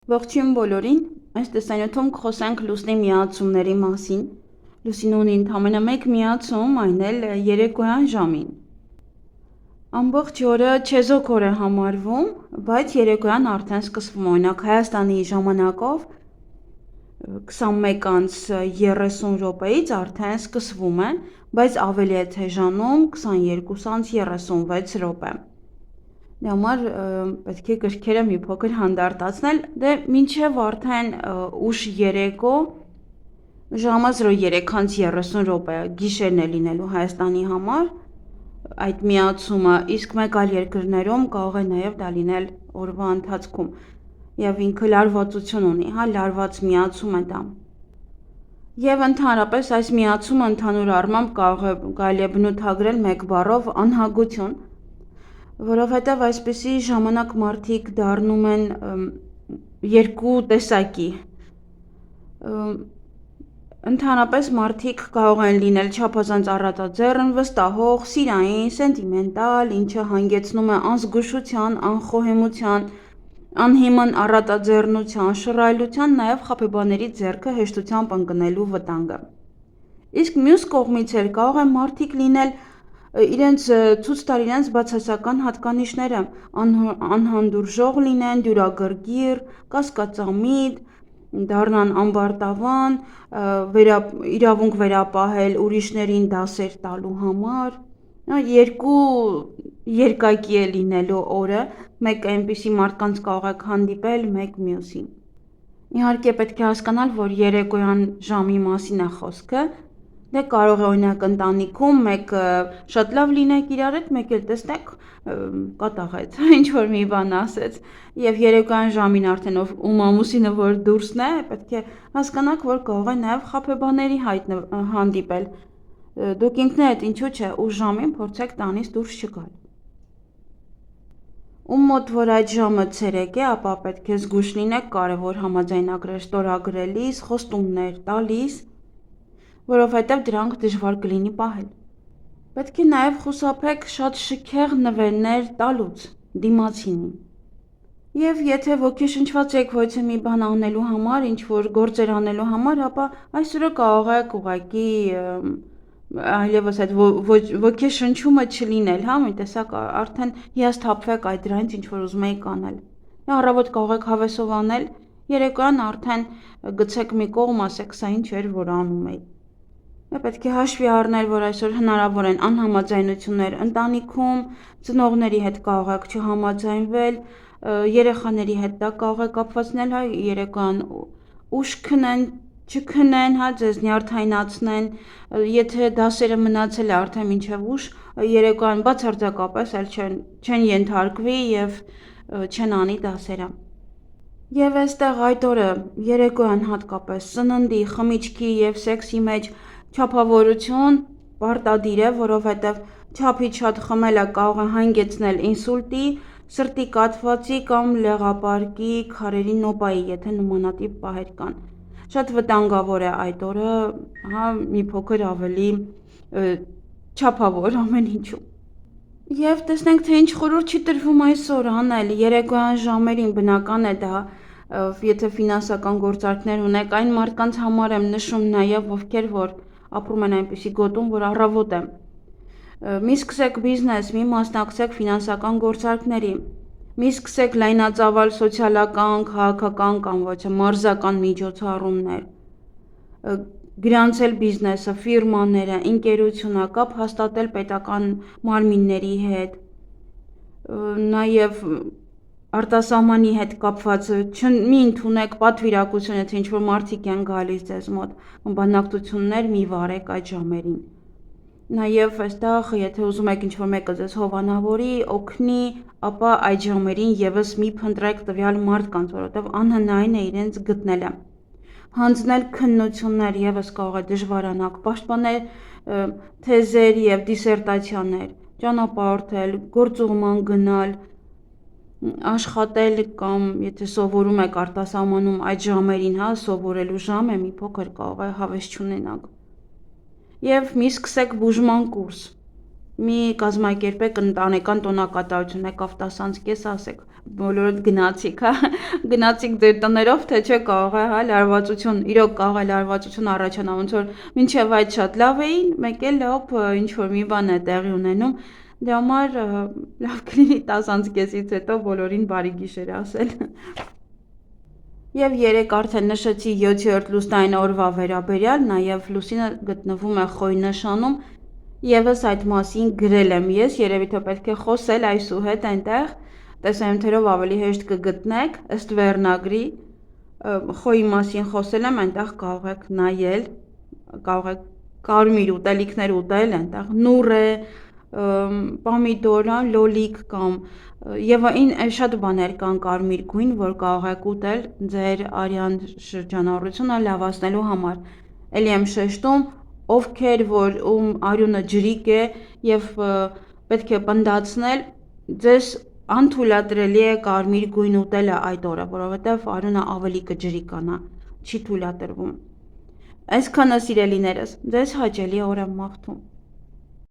Ողջույն բոլորին, այս տեսանյութում կխոսենք լուսնի միացումների մասին։ Լուսինը ունի ընդամենը մեկ միացում, այն էլ երեկոյան ժամին։ Ամբողջ օրը չեզոք օր է համարվում, բայց երեկոյան արդեն սկսվում, օրինակ Հայաստանի ժամանակով 21:30 րոպեից արդեն սկսվում է, բայց ավելի է թեժանում 22:36 րոպե։ Դե համար պետք է գրքերը մի փոքր հանդարտացնել, դե մինչև արդեն ուշ երեկո ժամը 03:30 րոպե գիշերն է լինելու Հայաստանի համար այդ միացումը, իսկ մեկ այլ երկրներում կարող է նաև դա լինել օրվա ընթացքում եւ ինքը լարվածություն ունի, լարված միացում է դա։ Եվ ընդհանրապես այս միացումը ընդհանուր առմամբ կարելի է բնութագրել մեկ բառով անհագություն, որովհետև այսպիսի ժամանակ մարդիկ դառնում են երկու տեսակի։ Ընդհանրապես մարդիկ կարող են լինել չափազանց առատաձեռն, վստահող, սիրային, սենտիմենտալ, ինչը հանգեցնում է անզգուշության, անխոհեմության, անհիմն առատաձեռնության, շռայլության, նաև խաբեբաների ձեռքը հեշտությամբ ընկնելու վտանգը։ Իսկ մյուս կողմից էլ կարող են մարդիկ լինել ցույց տալ իրենց բացասական հատկանիշները, անհանդուրժող լինեն, դյուրագրգիռ, կասկածամիտ, դառնան ամբարտավան, իրավունք վերապահել ուրիշներին դասեր տալու համար, երկու երկակի է լինելու օրը, մեկ այնպիսի մարդկանց կարող եք հանդիպել, մեկ մյուսին։ Իհարկե պետք է հասկանալ, որ երեկոյան ժամի մասին է խոսքը, դե կարող է օրինակ ընտանիքում մեկը շատ լավ լինեք իրար հետ, մեկ էլ տեսնեք կատաղեց, ինչ-որ մի բան ասեց, եւ երեկոյան ժամին արդեն ում ամուսինը որ դուրսն է, պետք է հասկանաք, որ կարող է նաև խաբեբաների հանդիպել, դուք ինքներդ ինչու՞ չէ ուշ ժամին փորձեք տանից դուրս չգալ։ Ում մոտ որ այդ ժամը ցերեկ է, ապա պետք է զգույշ լինեք կարևոր համաձայնագրեր ստորագրելիս, խոստումներ տալիս, որովհետև դրանք դժվար կլինի պահել։ Պետք է նաև խուսափեք շատ շքեղ նվերներ տալուց դիմացինին։ Եվ եթե ոգեշնչված եք ոչ մի բան անելու համար, ինչ-որ գործեր անելու համար, ապա այս օրը կարող եք ուղղակի այլևս այդ ոգեշնչումը չլինել, մի տեսակ արդեն հիասթափվեք այդ դրանից, ինչ-որ ուզում եք անել։ Առավոտ կարող եք հավեսով անել, երեկոյան արդեն գցեք մի կողմ, ասեք սա ինչ էր, որ անում էի։ Պետք է հաշվի առնել, որ այսօր հնարավոր են անհամաձայնություններ ընտանիքում, ծնողների հետ կարող եք չհամաձայնվել, երեխաների հետ դա կարող է կապված լինել, երեկոյան ուշ քնեն, չքնեն, ձեզ նյարդայնացնեն, եթե դասերը մնացել է արդեն մինչև ուշ, երեկոյան բացարձակապես էլ չեն ենթարկվի եւ չեն անի դասերը։ Եվ այստեղ այդ օրը երեկոյան հատկապես սննդի, խմիչքի եւ սեքսի մեջ չափավորություն պարտադիր է, որովհետև չափից շատ խմելը կարող է հանգեցնել ինսուլտի, սրտի կաթվածի կամ լեղապարկի քարերի նոպայի, եթե նմանատիպ պահեր կան։ Շատ վտանգավոր է այդ օրը, մի փոքր ավելի չափավոր ամեն ինչու։ Եվ տեսնենք, թե ինչ խորհուրդ չի տրվում այսօր անել, երեկոյան ժամերին բնական է դա, եթե ֆինանսական գործարքներ ունեք, այն մարդկանց համար եմ նշում նաև, ովքեր որ ապրում են այնպիսի գոտում, որ առավոտ է։ Մի սկսեք բիզնես, մի մասնակցեք ֆինանսական գործարքների, մի սկսեք լայնածավալ սոցիալական, քաղաքական կամ ոչ մարզական միջոցառումներ, գրանցել բիզնեսը, ֆիրմաները, ընկերությունը, կապ հաստատել պետական մարմինների հետ, նաև արտասահմանի հետ կապված մի ընդունեք պատվիրակություն, եթե ինչ-որ մարդիկ են գալիս ձեզ մոտ, բանակցություններ մի վարեք այդ ժամերին։ Նաև այստեղ, եթե ուզում եք ինչ-որ մեկը ձեզ հովանավորի, օգնի, ապա այդ ժամերին եւս մի փնտրեք տվյալ մարդկանց, որովհետև անհնարին է իրենց գտնելը։ Հանձնել քննություններ եւս կարող է դժվարանալ, պաշտպանել թեզեր եւ դիսերտացիաներ, ճանապարհորդել, գործուղման գնալ, աշխատել կամ եթե սովորում եք արտասահմանում այդ ժամերին, սովորելու ժամ է, մի փոքր կարող է հավես չունենաք։ Եվ մի սկսեք բուժման կուրս, մի կազմակերպեք ընտանեկան տոնակատարություն, եկավ 10 անց կես ասեք, բոլորդ գնացիք, հա, գնացիք ձեր տներով, թե չէ կարող է, հա, լարվածություն, իրոք կարող է լարվածություն առաջանա, ոնց որ մինչև այդ շատ լավ էին, մեկ էլ հոպ ինչ որ մի բան է տեղի ունենում, դրա համար լավ կլինի 10:30-ից հետո բոլորին բարի գիշեր ասել։ Եվ երեք արդեն նշեցի 7-րդ լուսնային օրվա վերաբերյալ, նաև լուսինը գտնվում է Խոյ նշանում, եւս այդ մասին գրել եմ ես, երևի թե պետք է խոսել այսուհետ այնտեղ, տեսանյութերով ավելի հեշտ կգտնեք, ըստ վերնագրի, Խոյի մասին խոսել եմ, այնտեղ կարող եք նայել, կարող եք կարմիր ուտելիքներ ուտել, այնտեղ նուռ է, պամիդոր, լոլիկ կամ եւ շատ բաներ կան կարմիր գույն, որ կարող եք ուտել ձեր արյան շրջանառությունը լավացնելու համար։ Էլի եմ շեշտում, ովքեր որ արյունը ջրիկ է եւ պետք է պնդացնել, ձեզ անթույլատրելի է կարմիր գույն ուտելը այդ օրը, որովհետեւ արյունը ավելի կջրիկանա, չի թույլատրվում։ Այսքանը սիրելիներս, ձեզ հաճելի օր եմ մաղթում։